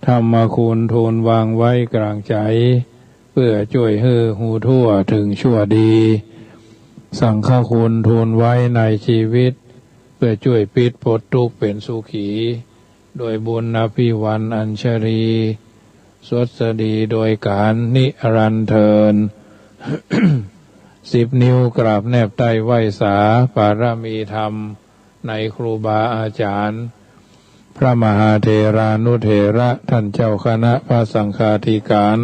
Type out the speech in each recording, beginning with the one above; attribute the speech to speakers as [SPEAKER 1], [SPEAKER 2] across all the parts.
[SPEAKER 1] ธรรมคุณทูลวางไว้กลางใจเพื่อช่วยให้หูทั่วถึงชั่วดีสังฆคุณทูลไว้ในชีวิตเพื่อช่วยปิดพ้นทุกข์เป็นสุขีโดยบุญอภิวันอัญชลีสวดสดีโดยการนิรันดร์เทิน 10 นิ้วกราบแนบใต้ไหว้สาปารมีธรรมในครูบาอาจารย์พระมหาเถรานุเถระท่านเจ้าคณะพระสังฆาธิการ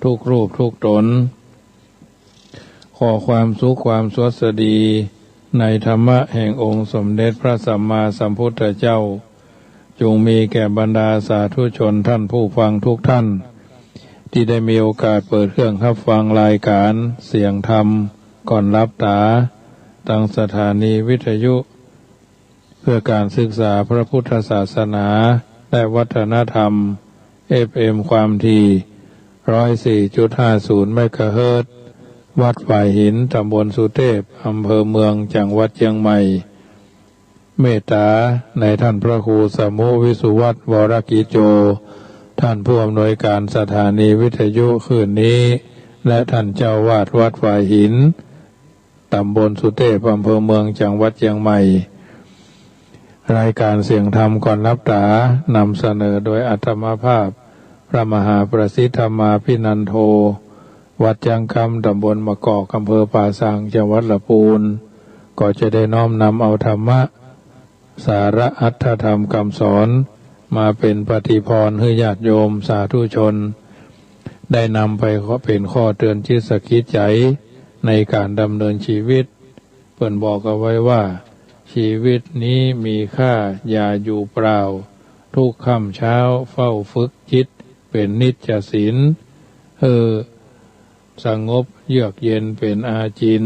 [SPEAKER 1] ทุกรูปทุกตนขอความสุขความสวัสดีในธรรมะแห่งองค์สมเด็จพระสัมมาสัมพุทธเจ้าจงมีแก่บรรดาสาธุชนท่านผู้ฟังทุกท่านที่ได้มีโอกาสเปิดเครื่องรับฟังรายการเสียงธรรมก่อนรับตาตั้งสถานีวิทยุเพื่อการศึกษาพระพุทธศาสนาและวัฒนธรรม FM ความถี่ 104.50 เมกะเฮิรตซ์วัดฝ่ายหินตำบลสุเทพอำเภอเมืองจังหวัดเชียงใหม่เมตตาในท่านพระครูสมุวิสุวัตรวรกิจโจท่านผู้อำนวยการสถานีวิทยุคืนนี้และท่านเจ้าวาดวัดฝ่ายหินตำบลสุเทพอำเภอเมืองจังหวัดเชียงใหม่รายการเสียงธรรมก่อนรับตานำเสนอโดยอาตมาภาพพระมหาประสิทธมาภินันโทวัดจังคำตำบลมะกอกอำเภอป่าสังจังหวัดลำพูนก็จะได้น้อมนำเอาธรรมะสาระอัตถธรรมคำสอนมาเป็นปฏิพรให้ญาติโยมสาธุชนได้นำไปเป็นข้อเตือนจิตสกิจใจในการดำเนินชีวิตเพิ่นบอกเอาไว้ว่าชีวิตนี้มีค่าอย่าอยู่เปล่าทุกค่ำเช้าเฝ้าฝึกจิตเป็นนิจศีลสงบเยือกเย็นเป็นอาจิน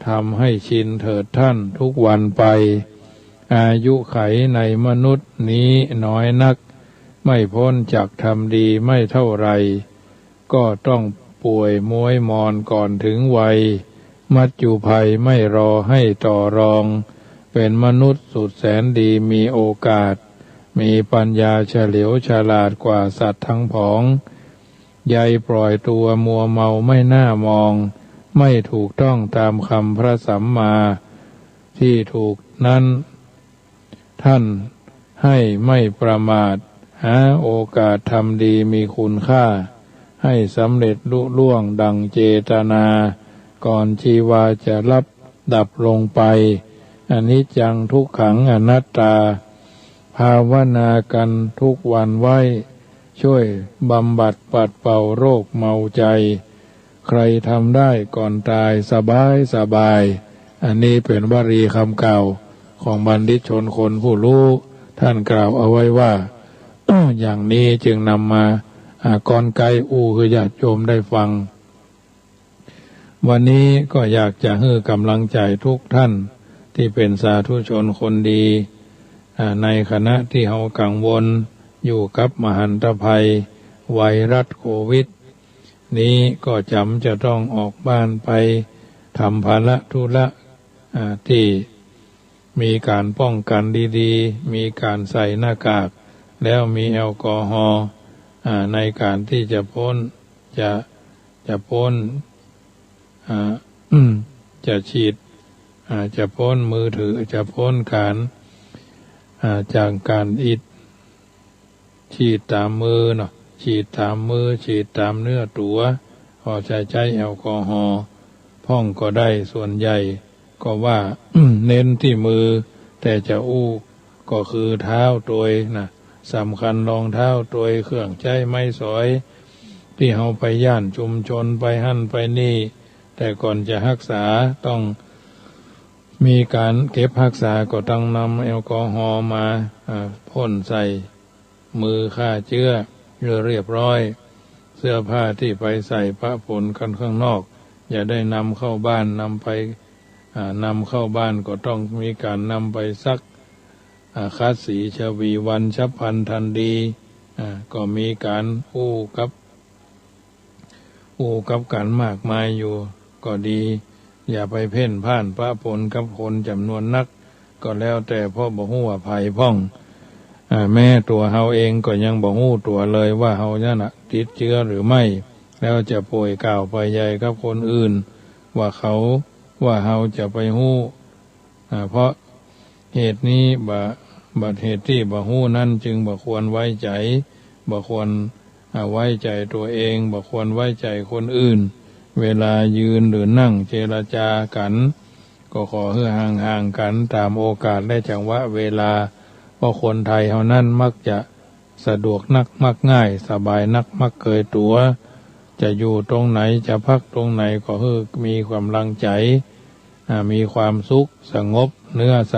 [SPEAKER 1] ทำให้ชินเถิดท่านทุกวันไปอายุไขในมนุษย์นี้น้อยนักไม่พ้นจากทำดีไม่เท่าไรก็ต้องป่วยม้วยมอนก่อนถึงวัยมัจจุภัยไม่รอให้ต่อรองเป็นมนุษย์สุดแสนดีมีโอกาสมีปัญญาเฉลียวฉลาดกว่าสัตว์ทั้งผองใยปล่อยตัวมัวเมาไม่น่ามองไม่ถูกต้องตามคำพระสัมมาที่ถูกนั้นท่านให้ไม่ประมาทหาโอกาสทำดีมีคุณค่าให้สำเร็จลุล่วงดังเจตนาก่อนชีวาจะรับดับลงไปอนิจจังทุกขังอนัตตาภาวนากันทุกวันไว้ช่วยบำบัดปัดเป่าโรคเมาใจใครทำได้ก่อนตายสบายสบายอันนี้เป็นวลีคำเก่าของบัณฑิตชนคนผู้รู้ท่านกล่าวเอาไว้ว่า อย่างนี้จึงนำมาก่อนไกลคือญาติโยมได้ฟังวันนี้ก็อยากจะให้กำลังใจทุกท่านที่เป็นสาธุชนคนดีในคณะที่เขากังวลอยู่กับมหันตภัยไวรัสโควิดนี้ก็จำจะต้องออกบ้านไปทำภาระธุระที่มีการป้องกันดีๆมีการใส่หน้ากากแล้วมีแอลกอฮอล์ในการที่จะพ้นจะพ้นจะฉีดจะพ้นมือถือจะพ้นการจากการฉีดตามมือเนาะฉีดตามมือฉีดตามเนื้อตัวพอใช้แอลกอฮอล์พ่องก็ได้ส่วนใหญ่ก็ว่า เน้นที่มือแต่จะก็คือเท้าตัวนะสำคัญรองเท้าตัวเครื่องใช้ไม้สอยที่เฮาไปย่านชุมชนไปหั่นไปนี่แต่ก่อนจะรักษาต้องมีการเก็บรักษาก็ต้องนำแอลกอฮอล์มาพ่นใส่มือฆ่าเชื้อเรียบร้อยเสื้อผ้าที่ไปใส่พระผลกันข้างนอกอย่าได้นำเข้าบ้านนำเข้าบ้านก็ต้องมีการนำไปซักคัดสีชวีวันฉับพลันทันดีก็มีการกับกันมากมายอยู่ก็ดีอย่าไปเพ่นพ่านพระผลกับคนจำนวนนักก็แล้วแต่พ่อบ่ฮู้ว่าภัยพ่อง แม่ตัวเฮาเองก็ยังบ่ฮู้ตัวเลยว่าเฮานั่นน่ะติดเชื้อหรือไม่แล้วจะป่วยกล่าวไปใหญ่กับคนอื่นว่าเฮาจะไปฮู้เพราะเหตุนี้บัดเหตุที่บ่ฮู้นั้นจึงบ่ควรไว้ใจบ่ควรไว้ใจตัวเองบ่ควรไว้ใจคนอื่นเวลายืนหรือนั่งเจรจากันก็ขอให้ห่างๆกันตามโอกาสและจังหวะเวลาเพราะคนไทยเฮานั้นมักจะสะดวกนักมักง่ายสบายนักมักเกยตัวจะอยู่ตรงไหนจะพักตรงไหนก็ให้มีความลังใจมีความสุขสงบเนื้อส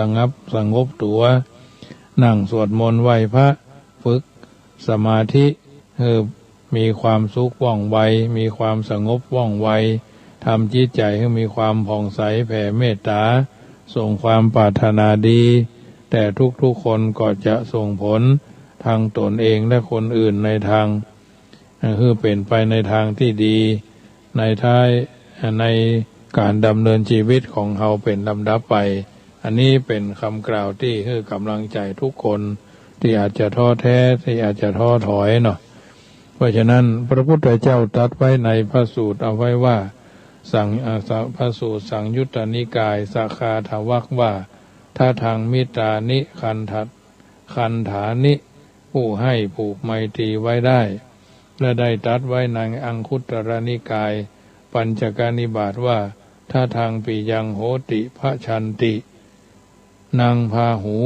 [SPEAKER 1] งบตัวนั่งสวดมนต์ไหว้พระฝึกสมาธิให้มีความสุขว่องไวมีความสงบว่องไวทำจิตใจให้มีความผ่องใสแผ่เมตตาส่งความปรารถนาดีแต่ทุกๆคนก็จะส่งผลทางตนเองและคนอื่นในทางคือเป็นไปในทางที่ดีในท้ายในการดำเนินชีวิตของเราเป็นลำดับไปอันนี้เป็นคำกล่าวที่คือกำลังใจทุกคนที่อาจจะท้อแท้ที่อาจจะท้อถอยเนาะเพราะฉะนั้นพระพุทธเจ้าตรัสไว้ในพระสูตรเอาไว้ว่าพระสูตรสังยุตตนิกายสาขาทวักว่าถ้าทางมิตรานิคันฐานิผู้ให้ผูกไมตรีไว้ได้และได้ตรัสไว้ในอังคุตรนิกายปัญจกนิบาตว่าถ้าทางปิยังโหติพระชันตินางพาหู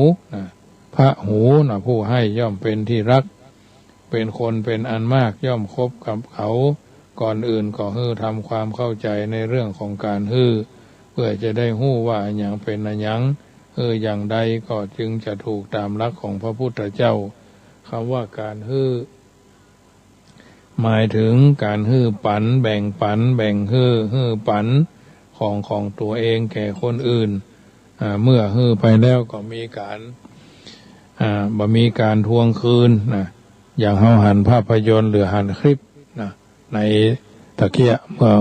[SPEAKER 1] พระหูผู้ให้ย่อมเป็นที่รักเป็นคนเป็นอันมากย่อมคบกับเขาก่อนอื่นก็ทำความเข้าใจในเรื่องของการเพื่อจะได้ฮู้ว่าอย่างเป็นอย่างอย่างใดก็จึงจะถูกตามหลักของพระพุทธเจ้าคำว่าการหมายถึงการปันแบ่งปันแบ่งปันของตัวเองแก่คนอื่นเมื่อไปแล้วก็มีการมีการทวงคืนอย่างเฮาหันภาพยนตร์หรือหันคลิปในตะเกีย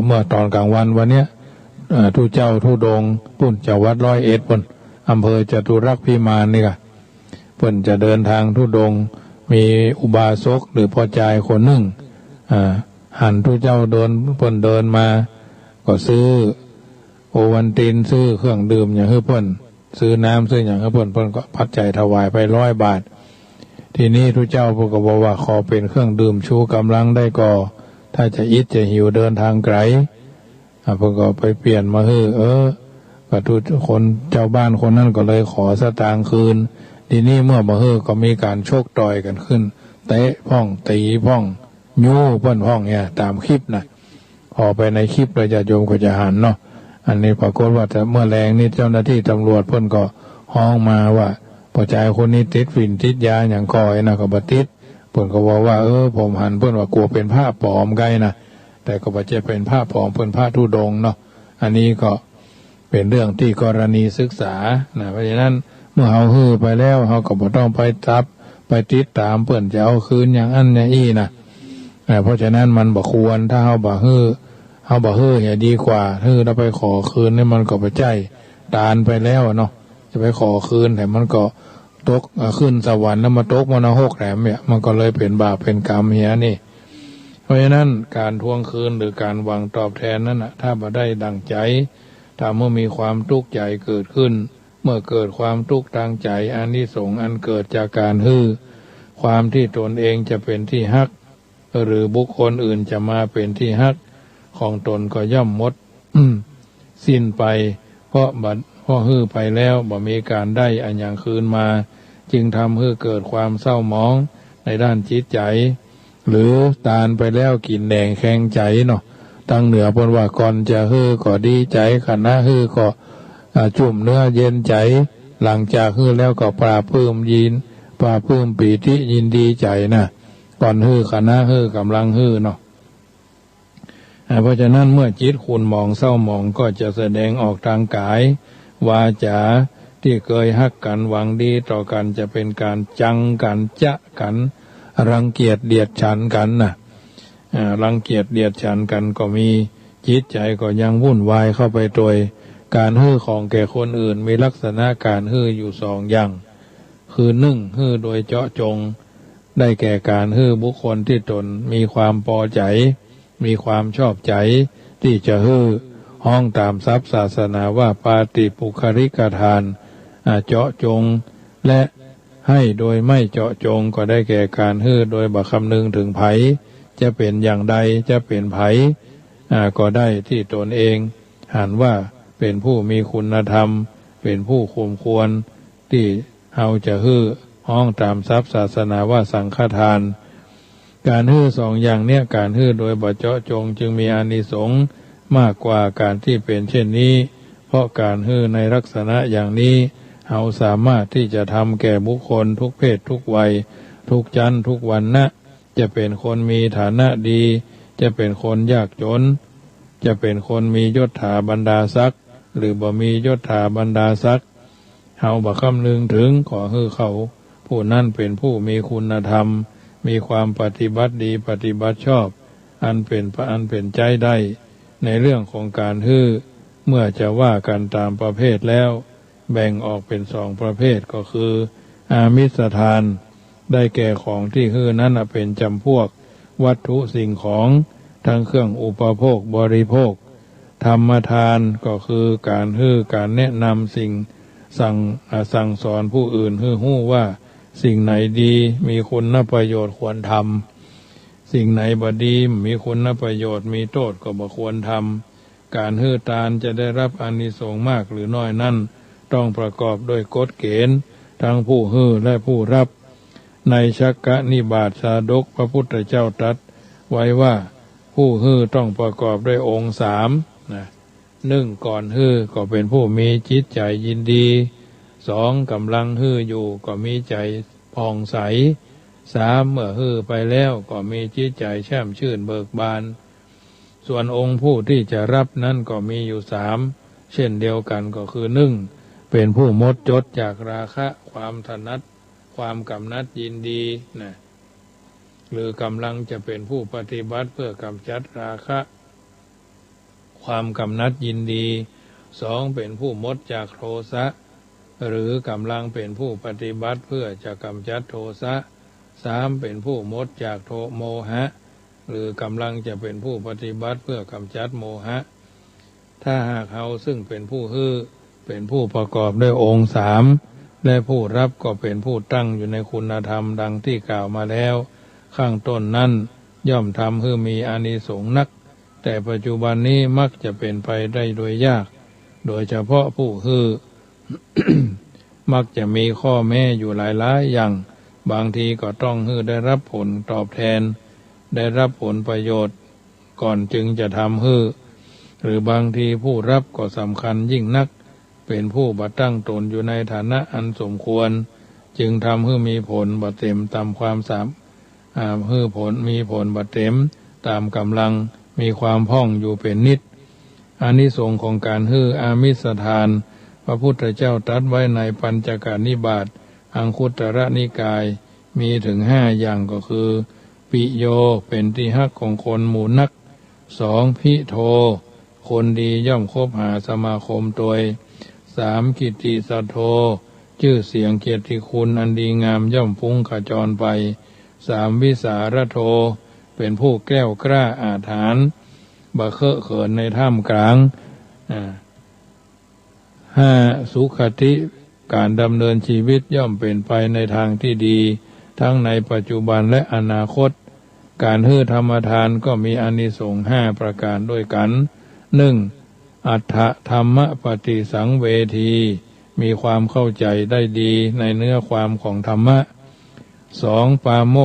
[SPEAKER 1] เมื่อตอนกลางวันวันเนี้ยทุเจ้าทุดงปุ่นจังหวัด101ปุ่นอำเภอจตุรักษ์พิมานนี่ค่ะปุ่นจะเดินทางทุดงมีอุบาสกหรือพ่อจายคนหนึ่งหันทุเจ้าเดินมาก็ซื้อโอวันตินซื้อเครื่องดื่มอย่างเพิ่นซื้อน้ำซื้ออย่างเพิ่นก็พัดใจถวายไป100 บาททีนี้ทุเจ้าพวกก็บอกว่าขอเป็นเครื่องดื่มชูกำลังได้ก่อถ้าจะอิดจะหิวเดินทางไกลพวกก็ไปเปลี่ยนมาก็ทุกคนเจ้าบ้านคนนั้นก็เลยขอสตางค์คืนทีนี้เมื่อมาก็มีการโชคต่อยกันขึ้นเตะพ่องตีพ่องยูเพิ่นพ่องเนี่ยตามคลิปนะพอไปในคลิปเราจะโยมก็จะหันเนาะอันนี้ปรากฏว่าแต่เมื่อแรงนี่เจ้าหน้าที่ตำรวจเพิ่นก็ห้องมาว่าพอใจคนนี้ติดฝิ่นติดยาอย่างคอยนะก็บ่ติดเพิ่นก็บอกว่าผมหันเพิ่นว่ากลัวเป็นผ้าปลอมไกนะแต่ก็บ่จะเป็นผ้าปลอมเพิ่นผ้าธุดงค์เนาะอันนี้ก็เป็นเรื่องที่กรณีศึกษาเพราะฉะนั้นเมื่อเฮาไปแล้วเฮาก็บ่ต้องไปไปติดตามเพิ่นจะเอาคืนอย่างอันอย่างอี้นะเพราะฉะนั้นมันบ่ควรถ้าเฮาบ่อย่าดีกว่าเราไปขอคืนนี่มันก็ไปใจตานไปแล้วเนาะจะไปขอคืนแต่มันก็ตกขึ้นสวรรค์แล้วมาตกมรณะแหลมเนี่ยมันก็เลยเป็นบาปเป็นกรรมเหี้ยนี่เพราะฉะนั้นการทวงคืนหรือการหวังตอบแทนนั้นถ้าบ่ได้ดังใจถ้าเมื่อมีความทุกข์ใจเกิดขึ้นเมื่อเกิดความทุกข์ทางใจอานิสงส์อันเกิดจากการความที่ตนเองจะเป็นที่ฮักหรือบุคคลอื่นจะมาเป็นที่ฮักของตนก็ย่อมหมดสิ้นไปเพราะไปแล้วบ่มีการได้อันอย่างคืนมาจึงทำให้เกิดความเศร้าหมองในด้านจิตใจหรือตานไปแล้วกินแดงแข็งใจเนาะตั้งเหนือเพิ่นว่าก่อนจะก็ดีใจขณะก็จุ่มเนื้อเย็นใจหลังจากแล้วก็ปราบปลื้มปีติยินดีใจนะก่อนขณะกำลังเนาะเพราะฉะนั้นเมื่อจิตขุ่นหมองเศร้าหมองก็จะแสดงออกทางกายวาจาที่เคยฮักกันหวังดีต่อกันจะเป็นการจังกันจะกันรังเกียจเดียดฉันกันรังเกียจเดียดฉันกันก็มีจิตใจก็ยังวุ่นวายเข้าไปโดยการของแก่คนอื่นมีลักษณะการอยู่2 อย่าง คือนึ่งฮื้อโดยเจาะจงได้แก่การฮื้อบุคคลที่ตนมีความพอใจมีความชอบใจที่จะฮื้อห้องตามทรัพย์ศาสนาว่าปาติปุคริกทานเจาะจงและให้โดยไม่เจาะจงก็ได้แก่การฮื้อโดยบักคำนึงถึงไผจะเป็นอย่างใดจะเป็นไผก็ได้ที่ตนเองหันว่าเป็นผู้มีคุณธรรมเป็นผู้คุมควรที่เราจะฮื้อห้องตามทรัพย์ศาสนาว่าสังฆทานการฮื้อสองอย่างเนี้ยการฮื้อโดยบ่เจาะจงจึงมีอานิสงส์มากกว่าการที่เป็นเช่นนี้เพราะการฮื้อในลักษณะอย่างนี้เราสามารถที่จะทำแก่บุคคลทุกเพศทุกวัยทุกชั้นทุกวรรณะจะเป็นคนมีฐานะดีจะเป็นคนยากจนจะเป็นคนมียศถาบรรดาศักดิ์หรือบ่มียศถาบรรดาศักดิ์เฮาบ่คำนึงถึงขอฮื้อเขาผู้นั้นเป็นผู้มีคุณธรรมมีความปฏิบัติดีปฏิบัติชอบอันเป็นใจได้ในเรื่องของการฮื้อเมื่อจะว่ากันตามประเภทแล้วแบ่งออกเป็นสองประเภทก็คืออามิสทานได้แก่ของที่ฮื้อนั้นเป็นจำพวกวัตถุสิ่งของทั้งเครื่องอุปโภคบริโภคธรรมทานก็คือการฮื้อการแนะนำสิ่งสั่งสอนผู้อื่นฮื้อฮู้ว่าสิ่งไหนดีมีคุณประโยชน์ควรทำสิ่งไหนบ่ดีมีคุณประโยชน์มีโทษก็บ่ควรทำการฮื้อทานจะได้รับอานิสงส์มากหรือน้อยนั้นต้องประกอบด้วยกฎเกณฑ์ทั้งผู้ฮื้อและผู้รับในชักกะนิบาตชาดกพระพุทธเจ้าตรัสไว้ว่าผู้ฮื้อต้องประกอบด้วยองค์หนึ่งก่อนฮื้อก็เป็นผู้มีจิตใจยินดีสองกำลังฮื้ออยู่ก็มีใจผ่องใสสามเมื่อฮื้อไปแล้วก็มีจิตใจแช่มชื่นเบิกบานส่วนองค์ผู้ที่จะรับนั้นก็มีอยู่สามเช่นเดียวกันก็คือหนึ่งเป็นผู้หมดจดจากราคะความถนัดความกำนัดยินดีหรือกำลังจะเป็นผู้ปฏิบัติเพื่อกำจัดราคะความกำนัดยินดีสองเป็นผู้หมดจากโทสะหรือกำลังเป็นผู้ปฏิบัติเพื่อจะกำจัดโทสะสามเป็นผู้หมดจากโมหะหรือกำลังจะเป็นผู้ปฏิบัติเพื่อกำจัดโมหะถ้าหากเขาซึ่งเป็นผู้ฮื้อเป็นผู้ประกอบด้วยองค์สามและผู้รับก็เป็นผู้ตั้งอยู่ในคุณธรรมดังที่กล่าวมาแล้วข้างต้นนั้นย่อมทำให้มีอานิสงส์นักแต่ปัจจุบันนี้มักจะเป็นไปได้โดยยากโดยเฉพาะผู้ฮื้อ มักจะมีข้อแม้อยู่หลายๆอย่างบางทีก็ต้องฮื้อได้รับผลตอบแทนได้รับผลประโยชน์ก่อนจึงจะทำฮื้อหรือบางทีผู้รับก็สำคัญยิ่งนักเป็นผู้บัดตั้งตนอยู่ในฐานะอันสมควรจึงทำให้มีผลบัดเต็มตามความสามให้ผลมีผลบัดเต็มตามกำลังมีความพ่องอยู่เป็นนิดอานิสงส์ของการฮื้ออามิสทานพระพุทธเจ้าตรัสไว้ในปัญจกนิบาตอังคุตรนิกายมีถึง5อย่างก็คือปิโยเป็นที่ฮักของคนหมู่นักสองพิโทคนดีย่อมคบหาสมาคมโดยสามกิตติสัทโธชื่อเสียงเกียรติคุณอันดีงามย่อมฟุ้งขจรไปสามวิสารโธเป็นผู้แกล้วกล้าอาถรรพ์บ่เคอะเขินในท่ามกลางห้าสุขติการดำเนินชีวิตย่อมเป็นไปในทางที่ดีทั้งในปัจจุบันและอนาคตการฮื้อธรรมทานก็มีอานิสงส์5ประการด้วยกันหนึ่งอัฏฐธรรมปฏิสังเวทีมีความเข้าใจได้ดีในเนื้อความของธรรมะสองปาโม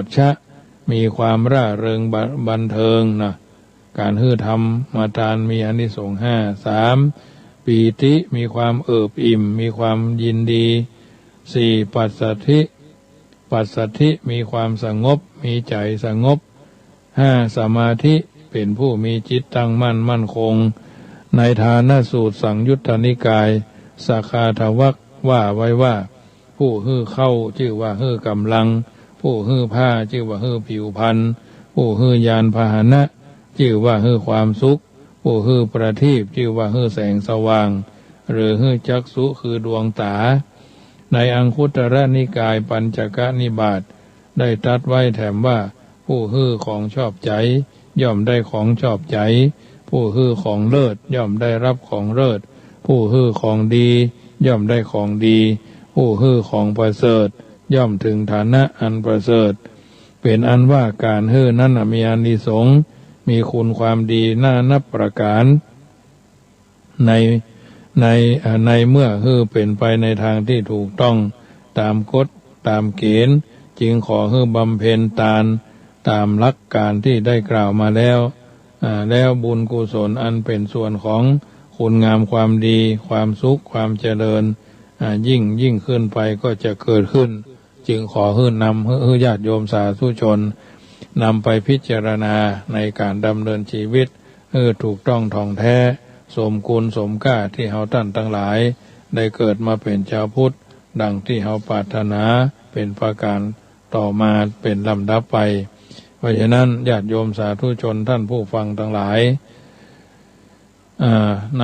[SPEAKER 1] ชชะมีความร่าเริงบันเทิงการฮื้อธรรมทานมีอานิสงส์5สามปีติมีความเอิบอิ่มมีความยินดีสี่ปัสสัทธิมีความสงบมีใจสงบห้าสมาธิเป็นผู้มีจิตตั้งมั่นคงในฐานะสูตรสังยุตตนิกายสาคาทวักว่าไว้ว่าผู้ฮื้อเข้าชื่อว่าฮื้อกำลังผู้ฮื้อผ้าชื่อว่าฮื้อผิวพรรณผู้ฮื้อยานพาหนะชื่อว่าฮื้อความสุขผู้ฮื้อประทีปชื่อว่าฮื้อแสงสว่างหรือฮื้อจักษุคือดวงตา ในอังคุตรนิกายปัญจกนิบาตได้ตรัสไว้แถมว่าผู้ฮื้อของชอบใจย่อมได้ของชอบใจผู้ฮื้อของเลิศย่อมได้รับของเลิศผู้ฮื้อของดีย่อมได้ของดีผู้ฮื้อของประเสริฐย่อมถึงฐานะอันประเสริฐเป็นอันว่าการฮื้อนั้นมีอานิสงส์มีคุณความดีน่านับประการในเมื่อฮื้อเป็นไปในทางที่ถูกต้องตามกฎตามเกณฑ์จึงขอฮื้อบำเพ็ญตามหลักการที่ได้กล่าวมาแล้วบุญกุศลอันเป็นส่วนของคุณงามความดีความสุขความเจริญยิ่งขึ้นไปก็จะเกิดขึ้นจึงขอฮื้อนำฮื้อญาติโยมสาธุชนนำไปพิจารณาในการดำเนินชีวิตถูกต้องท่องแท้สมคุณสมค่าที่เฮาท่านทั้งหลายได้เกิดมาเป็นชาวพุทธดังที่เฮาปรารถนาเป็นประการต่อมาเป็นลำดับไปเพราะฉะนั้นญาติโยมสาธุชนท่านผู้ฟังทั้งหลายใน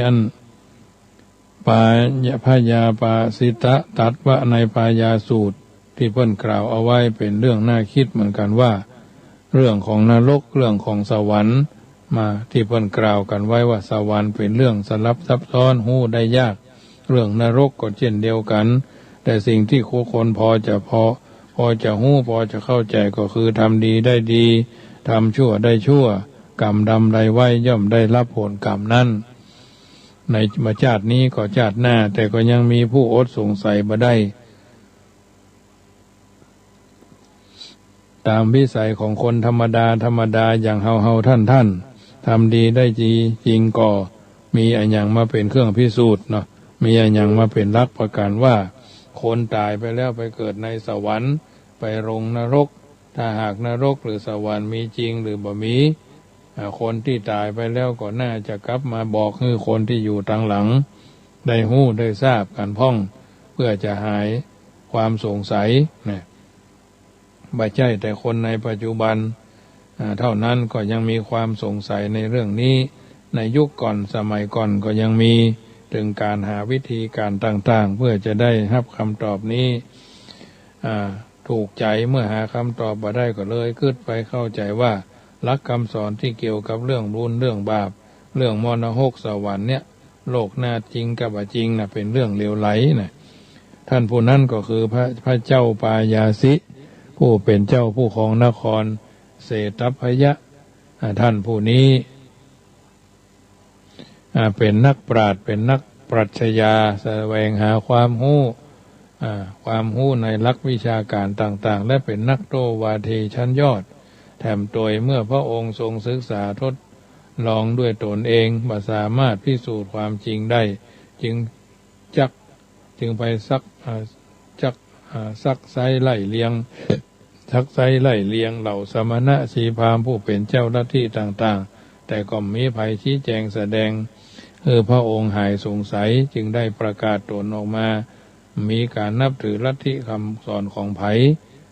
[SPEAKER 1] อันพยาปาสิตะตัดว่าในปายาสูตรที่เพิ่นกล่าวเอาไว้เป็นเรื่องน่าคิดเหมือนกันว่าเรื่องของนรกเรื่องของสวรรค์มาที่เพิ่นกล่าวกันไว้ว่าสวรรค์เป็นเรื่องสลับซับซ้อนหู้ได้ยากเรื่องนรกก็เช่นเดียวกันแต่สิ่งที่คนพอจะหู้พอจะเข้าใจก็คือทำดีได้ดีทำชั่วได้ชั่วกรรมดำใดไว้ย่อมได้รับผลกรรมนั้นในชาตินี้ก็ชาติหน้าแต่ก็ยังมีผู้อดสงสัยบ่ได้ตามวิสัยของคนธรรมดาอย่างเฮาท่านทำดีได้จริงก็มีอันอย่างมาเป็นเครื่องพิสูจน์เนาะมีอันอย่างมาเป็นหลักประกันว่าคนตายไปแล้วไปเกิดในสวรรค์ไปลงนรกถ้าหากนรกหรือสวรรค์มีจริงหรือบ่มีคนที่ตายไปแล้วก็น่าจะกลับมาบอกให้คนที่อยู่ทางหลังได้ฮู้ได้ทราบกันพ้องเพื่อจะหายความสงสัยนะไม่ใช่แต่คนในปัจจุบันเท่านั้นก็ยังมีความสงสัยในเรื่องนี้ในยุคก่อนสมัยก่อนก็ยังมีถึงการหาวิธีการต่างๆเพื่อจะได้รับคำตอบนี้ถูกใจเมื่อหาคำตอบมาได้ก็เลยขึ้นไปเข้าใจว่าหลักคำสอนที่เกี่ยวกับเรื่องบุญเรื่องบาปเรื่องมรณะสวรรค์เนี่ยโลกหน้าจริงกับจริงนะเป็นเรื่องเลวไหลนะท่านผู้นั้นก็คือพระเจ้าปายาสิผู้เป็นเจ้าผู้ครองนครเศตัพพยะท่านผู้นี้เป็นนักปราชญ์เป็นนักปรัชญาแสวงหาความรู้ในหลักวิชาการต่างๆและเป็นนักโตวาทีชั้นยอดแถมโดยเมื่อพระองค์ทรงศึกษาทดลองด้วยตนเองบ่สามารถพิสูจน์ความจริงได้จึงไปซักไซไล่เลียงเหล่าสมณะชีพราหมณ์ผู้เป็นเจ้าหน้าที่ต่างๆแต่ก็มีภัยชี้แจงแสดงพระองค์หายสงสัยจึงได้ประกาศตนออกมามีการนับถือลัทธิคำสอนของไผ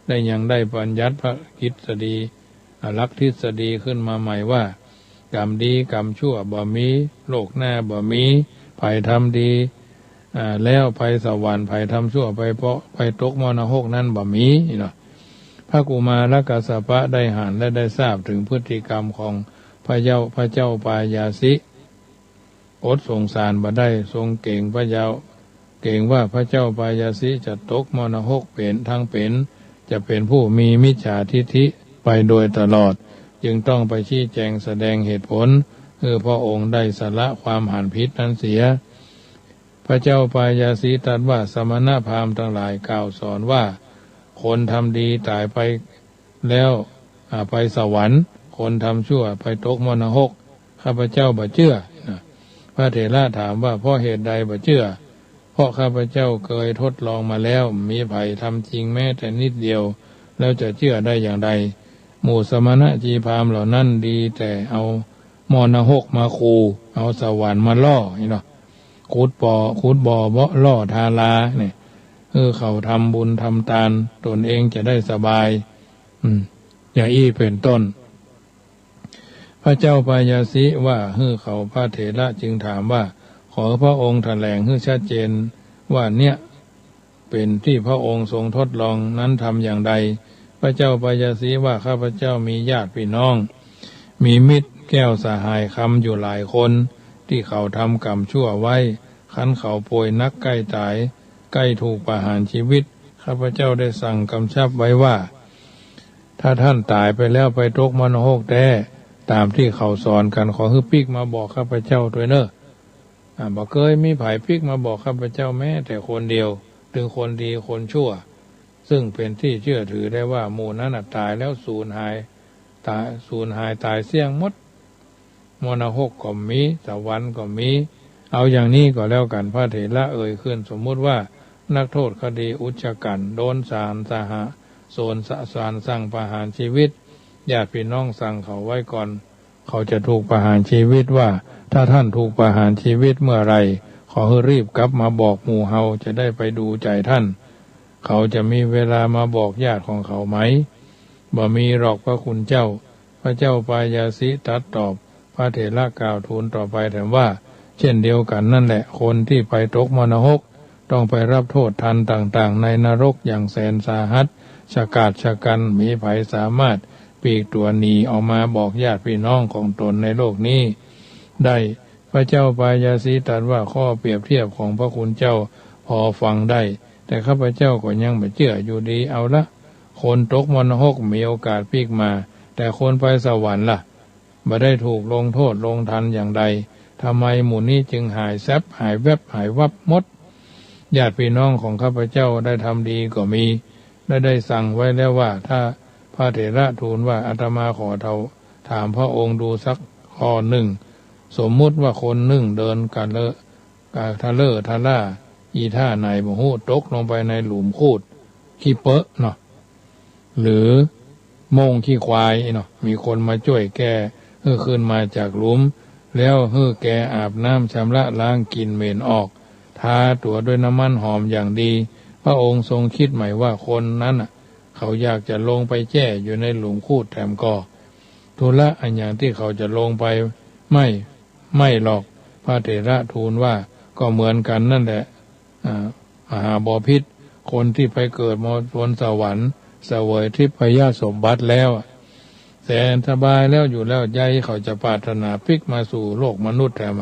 [SPEAKER 1] ได้ยังได้บัญญัติพระทฤษฎีหลักทฤษฎีขึ้นมาใหม่ว่ากรรมดีกรรมชั่วบ่มีโลกหน้าบ่มีไผทำดีแล้วไผสวรรค์ไผทำชั่วไปตกมรณะนั้นบ่มีเนาะพระกุมารกัสสปะได้หันและได้ทราบถึงพฤติกรรมของพระเจ้าปายาสิอดสงสารบ่ได้ทรงเก่งว่าพระเจ้าปายาสิจะตกมรณะเป็นจะเป็นผู้มีมิจฉาทิฏฐิไปโดยตลอดจึงต้องไปชี้แจงแสดงเหตุผลพระองค์ได้สละความหันผิดนั้นเสียพระเจ้าปายาสิตรัสว่าสมณพราหมณ์ทั้งหลายกล่าวสอนว่าคนทำดีตายไปแล้วไปสวรรค์คนทำชั่วไปตกมรณะข้าพเจ้าบ่เชื่อพระเถระถามว่าเพราะเหตุใดบ่เชื่อเพราะข้าพเจ้าเคยทดลองมาแล้วมีไผทำจริงแม้แต่นิดเดียวแล้วจะเชื่อได้อย่างไรหมู่สมณะชีพราหมณ์เหล่านั้นดีแต่เอามรณะมาคูเอาสวรรค์มาล่อเนาะขุดบ่อล่อทาราเนี่ยเขาทำบุญทำทานตนเองจะได้สบายอย่างอี้เป็นต้นพระเจ้าปายาสิว่าเขาพระเถระจึงถามว่าข อพระองค์แถลงให้ชัดเจนว่าเนี่ยเป็นที่พระองค์ทรงทดลองนั้นทำอย่างใดพระเจ้าปายาสีว่าข้าพเจ้ามีญาติพี่น้องมีมิตรแก้วสหายคำอยู่หลายคนที่เขาทำกรรมชั่วไว้คันเขาป่วยนักใกล้ตายใกล้ถูกประหารชีวิตข้าพเจ้าได้สั่งกำชับไว้ว่าถ้าท่านตายไปแล้วไปตกมรณกแท้ตามที่เขาสอนกันขอให้ปิกมาบอกข้าพเจ้าด้วยเนอะบ่เคยมีไผปิกมาบอกข้าพเจ้าแม้แต่คนเดียวถึงคนดีคนชั่วซึ่งเป็นที่เชื่อถือได้ว่าหมู่นั้นตายแล้วสูญหายตายเสี่ยงหมดมรณกก็มีสวรรค์ก็มีเอาอย่างนี้ก็แล้วกันพระเถระเอ่ยขึ้นสมมุติว่านักโทษคดีอุจจกันโดนศาลสหโซนสะสารสั่งประหารชีวิตญาติพี่น้องสั่งเขาไว้ก่อนเขาจะถูกประหารชีวิตว่าถ้าท่านถูกประหารชีวิตเมื่อไรขอให้รีบกลับมาบอกหมู่เฮาจะได้ไปดูใจท่านเขาจะมีเวลามาบอกญาติของเขาไหมบ่มีหรอกพระคุณเจ้าพระเจ้าปายาสิตรัสตอบพระเถระกล่าวทูลต่อไปถามว่าเช่นเดียวกันนั่นแหละคนที่ไปตกมรณกต้องไปรับโทษทันต่างๆในนรกอย่างแสนสาหัสชะกาจชะกันมีไผสามารถปีกตัวหนีออกมาบอกญาติพี่น้องของตนในโลกนี้ได้พระเจ้าปายาสีตรัสว่าข้อเปรียบเทียบของพระคุณเจ้าพอฟังได้แต่ข้าพเจ้าก็ยังไม่เชื่ออยู่ดีเอาละคนตกมรณกมีโอกาสปีกมาแต่คนไปสวรรค์ล่ะบ่ได้ถูกลงโทษลงทันอย่างใดทำไมหมู่นี้จึงหายแซบหายแวบหายวับหมดญาติพี่น้องของข้าพเจ้าได้ทำดีก็มีได้สั่งไว้แล้วว่าถ้าพระเถระทูลว่าอาตมาขอถามพระองค์ดูสักข้อหนึ่งสมมุติว่าคนหนึ่งเดินกันทะล่าอีท่าไหนบ่ฮู้ตกลงไปในหลุมคูดขี้เปอะเนาะหรือโมงขี้ควายเนาะมีคนมาช่วยแกขึ้นมาจากหลุมแล้วแกอาบน้ำชำระล้างกินเหม็นออกทาตัวด้วยน้ำมันหอมอย่างดีพระองค์ทรงคิดใหม่ว่าคนนั้นเขาอยากจะลงไปแช่อยู่ในหลุมคูดแถมก็ธุระอันอย่างที่เขาจะลงไปไม่หรอกพระเถระทูลว่าก็เหมือนกันนั่นแหละมหาบพิตรคนที่ไปเกิดมาบนสวรรค์เสวยทิพยสมบัติแล้วแสนสบายแล้วอยู่แล้วใจเขาจะปรารถนาพลิกมาสู่โลกมนุษย์แถม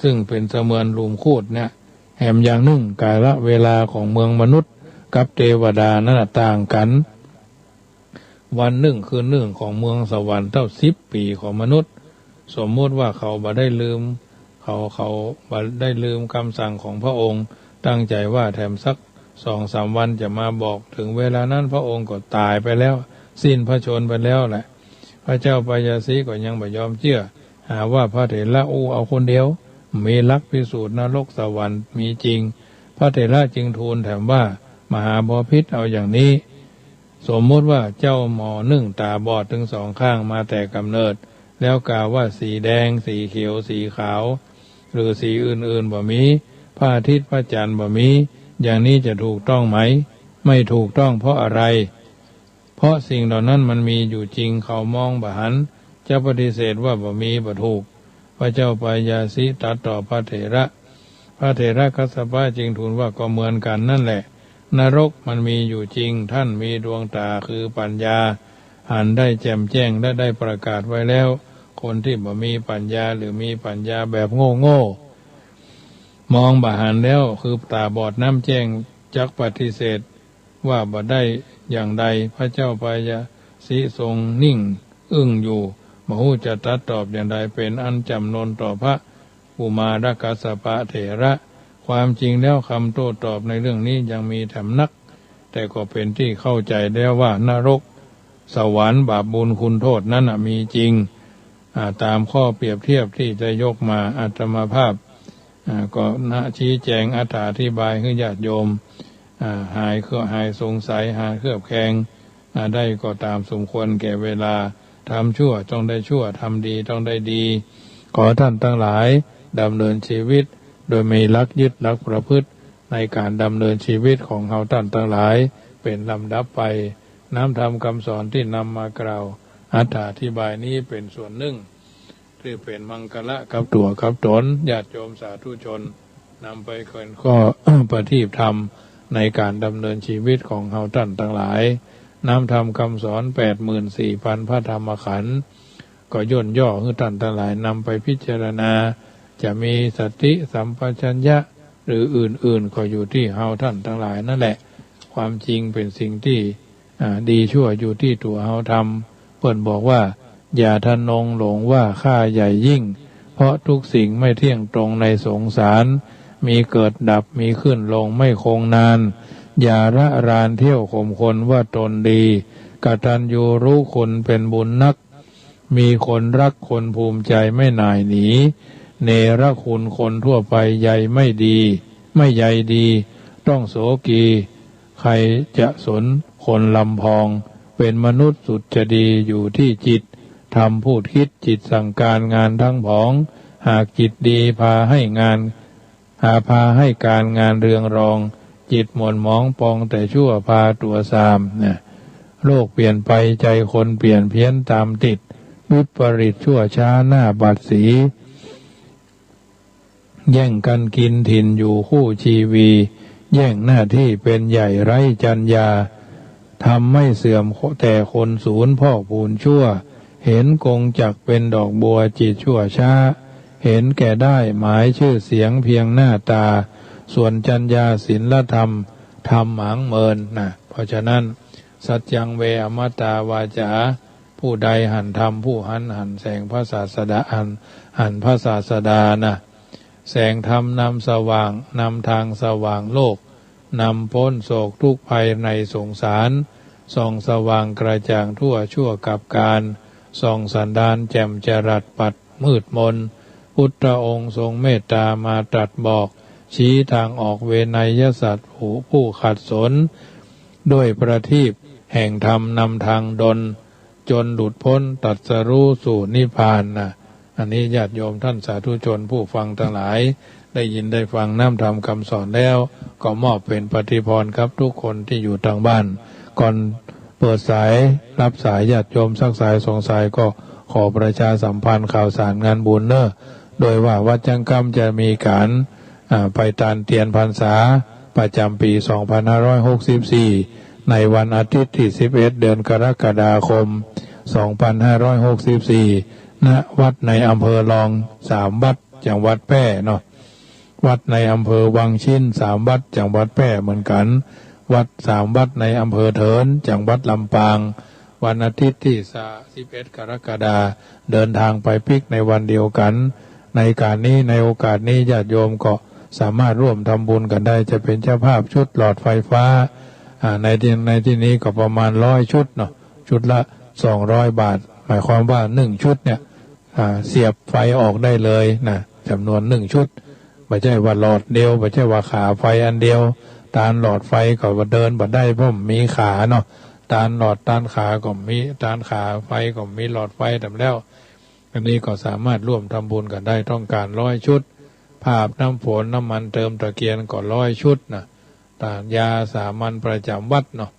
[SPEAKER 1] ซึ่งเป็นเสมือนหลุมคูดเนี่ยแหมอย่างนึ่งกาลเวลาของเมืองมนุษย์กับเทวดานั้นต่างกันวันหนึ่งคืนหนึ่งของเมืองสวรรค์เท่า10 ปีของมนุษย์สมมติว่าเขาบ่ได้ลืมเขาบ่ได้ลืมคำสั่งของพระองค์ตั้งใจว่าแถมสัก2-3 วันจะมาบอกถึงเวลานั้นพระองค์ก็ตายไปแล้วสิ้นพระชนม์ไปแล้วแหละพระเจ้าปายาสีก็ยังไม่ยอมเชื่อหาว่าพระเถระเอาคนเดียวมีลักษณ์พิสูจน์นรกสวรรค์มีจริงพระเถระจึงทูลถามว่ามหาบพิตรเอาอย่างนี้สมมติว่าเจ้าหมอนึ่งตาบอดถึง2 ข้างมาแต่กำเนิดแล้วกล่าวว่าสีแดงสีเขียวสีขาวหรือสีอื่นๆบ่มีพระอาทิตย์พระจันทร์บ่มีอย่างนี้จะถูกต้องไหมไม่ถูกต้องเพราะอะไรเพราะสิ่งเหล่านั้นมันมีอยู่จริงเขามองบ่หันจะปฏิเสธว่าบ่มีบ่ถูกพระเจ้าปายาสีตรัสตอบพระเถระกัสสปะจึงทูลว่าก็เหมือนกันนั่นแหละนรกมันมีอยู่จริงท่านมีดวงตาคือปัญญาหันได้แจ่มแจ้งและได้ประกาศไว้แล้วคนที่บ่มีปัญญาหรือมีปัญญาแบบโง่มองบ่หันแล้วคือตาบอดน้ำแจ้งจักปฏิเสธว่าบ่ได้อย่างใดพระเจ้าปายาสีทรงนิ่งอึ้งอยู่บ่ฮู้จะตรัสตอบอย่างใดเป็นอันจำนนต่อพระกุมารกัสสปะเถระความจริงแล้วคำโต้ตอบในเรื่องนี้ยังมีแถมนักแต่ก็เป็นที่เข้าใจแล้วว่านรกสวรรค์บาปบุญคุณโทษนั้นมีจริงตามข้อเปรียบเทียบที่จะยกมาอาตมาภาพก็ชี้แจงอธิบายให้ญาติโยมหายสงสัยหายเครือบแคลงได้ก็ตามสมควรแก่เวลาทำชั่วต้องได้ชั่วทำดีต้องได้ดีขอท่านทั้งหลายดำเนินชีวิตโดยมีหลักยึดหลักประพฤติในการดำเนินชีวิตของเราท่านทั้งหลายเป็นลำดับไปน้ำธรรมคำสอนที่นำมากล่าวอธิบายนี้เป็นส่วนหนึ่ง ที่เป็นมังคละกับตัวกับตนญาติโยมสาธุชนนำไปเกินก็ ประทีปธรรมในการดำเนินชีวิตของเฮาท่านทั้งหลายนำธรรมคำสอน 84,000 พระธรรมขันธ์ก็ย่นย่อให้ท่านทั้งหลายนำไปพิจารณาจะมีสติสัมปชัญญะหรืออื่นๆก็อยู่ที่เฮาท่านทั้งหลายนั่นแหละความจริงเป็นสิ่งที่ดีชั่วอยู่ที่ตัวเฮาทำเพิ่นบอกว่าอย่าทะนงหลงว่าข้าใหญ่ยิ่งเพราะทุกสิ่งไม่เที่ยงตรงในสงสารมีเกิดดับมีขึ้นลงไม่คงนานอย่าระรานเที่ยวข่มคนว่าตนดีกตัญญูรู้คุณเป็นบุญนักมีคนรักคนภูมิใจไม่หน่ายหนีเนรคุณคนทั่วไปใยไม่ดีไม่ใยดีต้องโสกีใครจะสนคนลำพองเป็นมนุษย์สุดจะดีอยู่ที่จิตทำพูดคิดจิตสั่งการงานทั้งผองหากจิตดีพาให้การงานเรืองรองจิตหม่นหมองปองแต่ชั่วพาตัวซามเนี่ยโลกเปลี่ยนไปใจคนเปลี่ยนเพี้ยนตามติดวิปริตชั่วช้าหน้าบัดสีแย่งกันกินถิ่นอยู่คู่ชีวีแย่งหน้าที่เป็นใหญ่ไร้จรรยาทำไม่เสื่อมแต่คนศูนย์พ่อพูนชั่วเห็นกงจักเป็นดอกบัวจิตชั่วช้าเห็นแก่ได้หมายชื่อเสียงเพียงหน้าตาส่วนจรรยาศีลธรรมทำหมางเมินนะเพราะฉะนั้นสัจยังเวอมตาวาจาผู้ใดหันธรรมผู้หันแสงพระศาสดาหันพระศาสดานะแสงธรรมนำสว่างนำทางสว่างโลกนำพ้นโศกทุกข์ภัยในสงสารส่องสว่างกระจ่างทั่วชั่วกับการส่องสันดานแจ่มจรัสปัดมืดมนพุทธองค์ทรงเมตตามาตรัสบอกชี้ทางออกเวไนยสัตว์ผู้ขัดสนด้วยประทีปแห่งธรรมนำทางดลจนหลุดพ้นตรัสรู้สู่นิพพานนะอันนี้ญาติโยมท่านสาธุชนผู้ฟังทั้งหลายได้ยินได้ฟังน้ำธรรมคำสอนแล้วก็มอบเป็นปฏิพรครับทุกคนที่อยู่ทางบ้านก่อนเปิดสายรับสายญาติโยมสักสายสองสายก็ขอประชาสัมพันธ์ข่าวสารงานบุญเนอะโดยว่าวัดจังกรรมจะมีการไปตานเตียนพรรษาประจำปี 2564 ในวันอาทิตย์ที่ 11 เดือนกรกฎาคม 2564 ณ วัดในอำเภอรอง3 วัดจังหวัดแพร่เนาะวัดในอำเภอวังชิ้น3 วัดจังหวัดแพร่เหมือนกันวัด3 วัดในอำเภอเถินจังหวัดลำปางวันอาทิตย์ที่ 11 กรกฎาคมเดินทางไปปิกในวันเดียวกันในการนี้ในโอกาสนี้ญาติโยมก็สามารถร่วมทำบุญกันได้จะเป็นเจ้าภาพชุดหลอดไฟฟ้าในที่นี้ก็ประมาณ100 ชุดเนาะชุดละ200 บาทหมายความว่า1 ชุดเนี่ยเสียบไฟออกได้เลยนะจำนวน1 ชุดไม่ใช่ว่าหลอดเดียวไม่ใช่ว่าขาไฟอันเดียวตานหลอดไฟก็เดินบ่ได้เพราะมีขาเนาะตานหลอดตานขาก็มีตานขาไฟก็มีหลอดไฟแต่แล้วอันนี้ก็สามารถร่วมทำบุญกันได้ต้องการ100 ชุดภาพน้ำฝนน้ำมันเติมตะเกียงก็100 ชุดนะยาสามัญประจำวัดเนาะ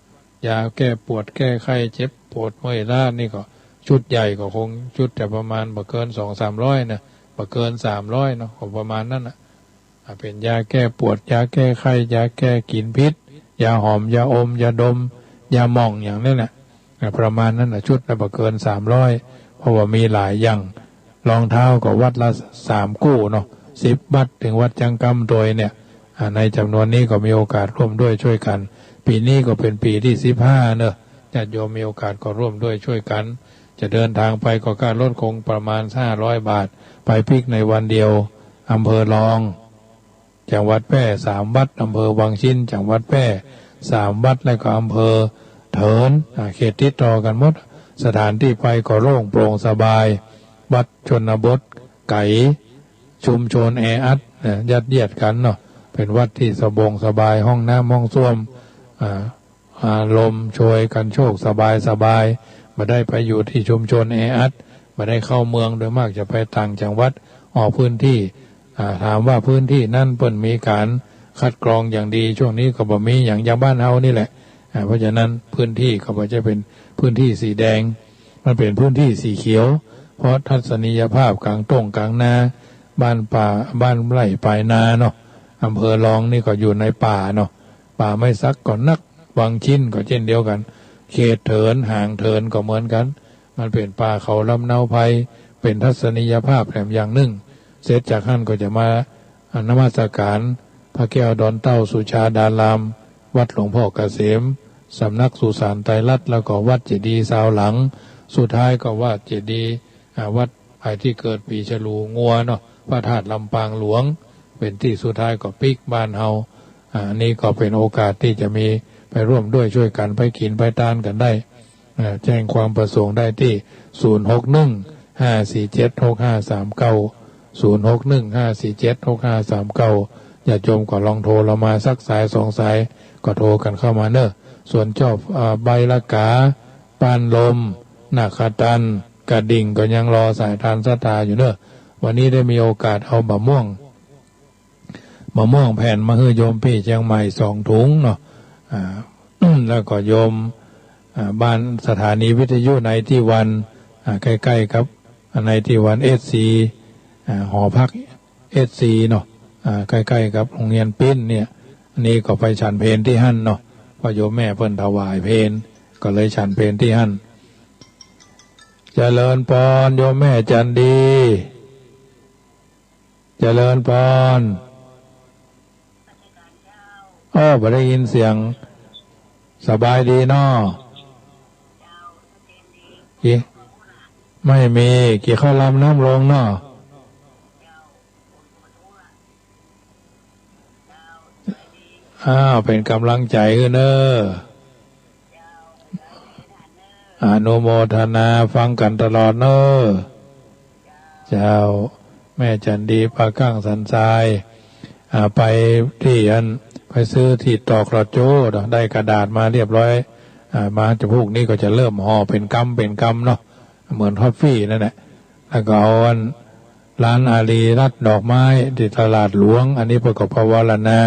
[SPEAKER 1] ยาแก้ปวดแก้ไข้เจ็บปวดเมื่อยล้านี่ก็ชุดใหญ่ก็คงชุดแต่ประมาณบ่เกิน 200-300 นะบ่เกิน300เนาะก็ประมาณนั้นนะเป็นยาแก้ปวดยาแก้ไข้ยาแก้กลิ่นพิษยาหอมยาอมยาดมยาหม่องอย่างนี้แหละประมาณนั้นนะชุดละบ่เกิน300เพราะว่ามีหลายอย่างรองเท้าก็วัดละ3 คู่เนาะ10 วัดถึงวัดจังกำโดยเนี่ยในจำนวนนี้ก็มีโอกาสร่วมด้วยช่วยกันปีนี้ก็เป็นปีที่15เนอะญาติโยมมีโอกาสก็ร่วมด้วยช่วยกันจะเดินทางไปก็ค่ารถคงประมาณ500 บาทไปปิกในวันเดียวอำเภอรองจังหวัดแพร่3 วัดอำเภอวังชิ้นจังหวัดแพร่3 วัดแล้วก็อำเภอเถินเขตติดต่อกันหมดสถานที่ไปก็โล่งโปร่งสบายวัดชนบทไก่ชุมชนแออัดยัดเยียดกันเนาะเป็นวัดที่สบายห้องน้ำห้องส้วมลมโชยกันโชคสบายมาได้ไปอยู่ที่ชุมชนแออัดมาได้เข้าเมืองโดยมากจะไปต่างจังหวัดออกพื้นที่ถามว่าพื้นที่นั่นเปิ่นมีการคัดกรองอย่างดีช่วงนี้ก็บ่มีอย่างบ้านเฮานี่แหละเพราะฉะนั้นพื้นที่ก็บ่จะเป็นพื้นที่สีแดงมันเป็นพื้นที่สีเขียว เพราะทัศนียภาพกลางตรงกลางนาบ้านป่าบ้านไร่ปลายนาเนาะอำเภอรองนี่ก็อยู่ในป่าเนาะป่าไม่ซักก็นักวังชิ้นก็เช่นเดียวกันเขตเถินห่างเถินก็เหมือนกันมันเป็นป่าเขาลำเนาไพรเป็นทัศนียภาพแถมอย่างหนึ่งเสร็จจากนั้นก็จะมานมัสการพระแก้วดอนเต้าสุชาดารามวัดหลวงพ่อเกษมสำนักสุสานไตรลัตน์แล้วก็วัดเจดีย์ซาวหลังสุดท้ายก็วัดเจดีย์วัดไผ่ที่เกิดปีฉลูงัวเนาะพระธาตุลำปางหลวงเป็นที่สุดท้ายก็ปิกบ้านเฮาอันนี้ก็เป็นโอกาสที่จะมีไปร่วมด้วยช่วยกันไปกินไปทานกันได้แจ้งความประสงค์ได้ที่0615476539 0615476539อย่าโจมก็ลองโทรเรามาสักสายสองสายก็โทรกันเข้ามาเนอะส่วนชอบใบละกาปานลมนาคตันกระดิ่งก็ยังรอสายทานสตาอยู่เนอะวันนี้ได้มีโอกาสเอามะม่วงแผ่นมาให้โยมพี่เชียงใหม่2 ถุงเนาะแล้วก็โยมบ้านสถานีวิทยุในที่วันใกล้ๆครับในที่วันSCหอพักSCเนาะใกล้ๆกับโรงเรียนปิ้นเนี่ยอันนี้ก็ไปฉันเพลที่หั่นเนาะพอโยมแม่เพิ่นถวายเพลก็เลยฉันเพลที่หั่นเจริญพรโยมแม่จันดีเจริญพรบ่ได้ยินเสียงสบายดีเนาะไม่มีกี่ข้าวลำน้ำลงเนาะเป็นกำลังใจเนอะอนุโมทนาฟังกันตลอดเนอะเจ้าแม่จันดีปากั้งสันทรายไปที่ไปซื้อที่ตอกระโจได้กระดาษมาเรียบร้อยมาจะพวกนี้ก็จะเริ่มห่อเป็นกำเนาะเหมือนทอฟฟี่นั่นแหละแล้วก็เอาร้านอารีรัตน์ดอกไม้ที่ตลาดหลวงอันนี้ประกอบภาวนา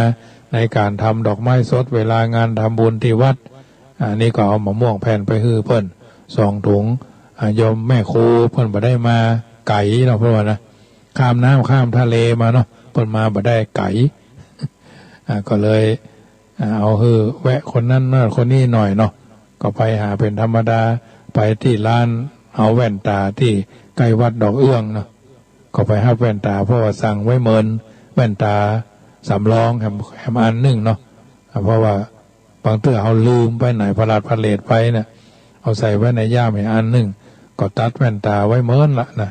[SPEAKER 1] ในการทำดอกไม้สดเวลางานทำบุญที่วัดอันนี้ก็เอามะม่วงแผ่นไปฮื้อเพิ่น2 ถุงโยมแม่ครูเพิ่นบ่ได้มาไก่เนาะเพราะว่านะข้ามน้ำข้ามทะเลมาเนาะเพิ่นมาบ่ได้ไก่ก็เลยเอาฮื้อแวะคนนั้นคนนี้หน่อยเนาะก็ไปหาเป็นธรรมดาไปที่ร้านเอาแว่นตาที่ใกล้วัดดอกเอื้องเนาะก็ไปหาแว่นตาเพราะว่าสั่งไว้เมินแว่นตาสำรองแฮมอันหนึ่งเนาะเพราะว่าบางเตื้อเอาลืมไปไหนพลาดพลเลดไปเนี่ยเอาใส่ไว้ในย่ามอีกอันหนึ่งก็ตัดแว่นตาไว้เมินละนะ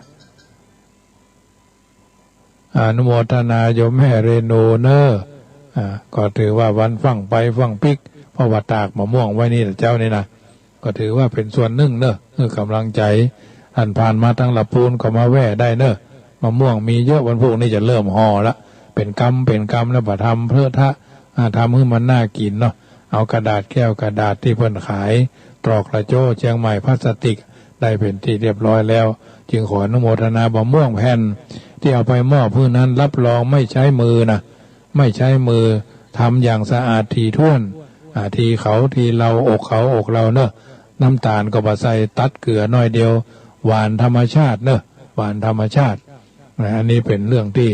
[SPEAKER 1] อนุโมทนาโยมแม่เรโนเนอร์ก็ถือว่าวันฟังไปฟังปิกเพราะว่าตากมะม่วงไว้นี่แต่เจ้านี่นะก็ถือว่าเป็นส่วนหนึ่งเนอะกำลังใจท่านผ่านมาทั้งละปูนก็มาแว่ได้เนอะมะม่วงมีเยอะวันพวกนี้จะเริ่มห่อละเป็นกำแล้วมาทำเพื่อทำให้มันน่ากินเนาะเอากระดาษแก้วกระดาษที่เพิ่นขายตรอกระโจเชียงใหม่พลาสติกได้เป็นที่เรียบร้อยแล้วจึงขออนุโมทนามะม่วงแผ่นที่เอาไปมอบผู้นั้นรับรองไม่ใช้มือนะไม่ใช้มือทำอย่างสะอาดถี่ถ้วนทีเขาทีเราอกเขาอกเราเนอะน้ำตาลก็บ่ใส่ตัดเกลือน้อยเดียวหวานธรรมชาติเนอะหวานธรรมชาติอันนี้เป็นเรื่องที่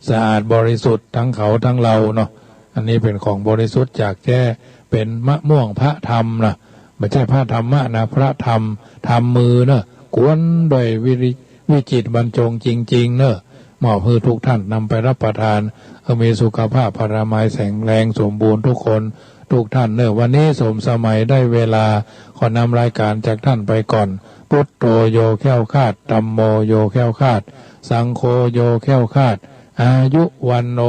[SPEAKER 1] สะอาดบริสุทธิ์ทั้งเขาทั้งเราเนาะอันนี้เป็นของบริสุทธิ์จากแท้เป็นมะม่วงพระธรรมนะไม่ใช่พระธรรมะนะพระธรรมทำมือเนอะกวนโดยวิจิตรบรรจงจริงๆเนอะมอบให้ทุกท่านนำไปรับประทานมีสุขภาพพรามัยแข็งแรงสมบูรณ์ทุกคนทุกท่านเนอะวันนี้สมสมัยได้เวลาขอนำรายการจากท่านไปก่อนพุทโธโยแค้วคาดธัมโมโยแค้วคาดสังโฆโยแค้วคาดอายุวันโน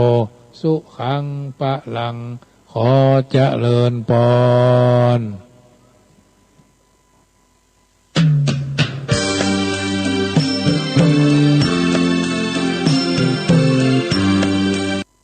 [SPEAKER 1] สุขังปะลังขอเจริญพร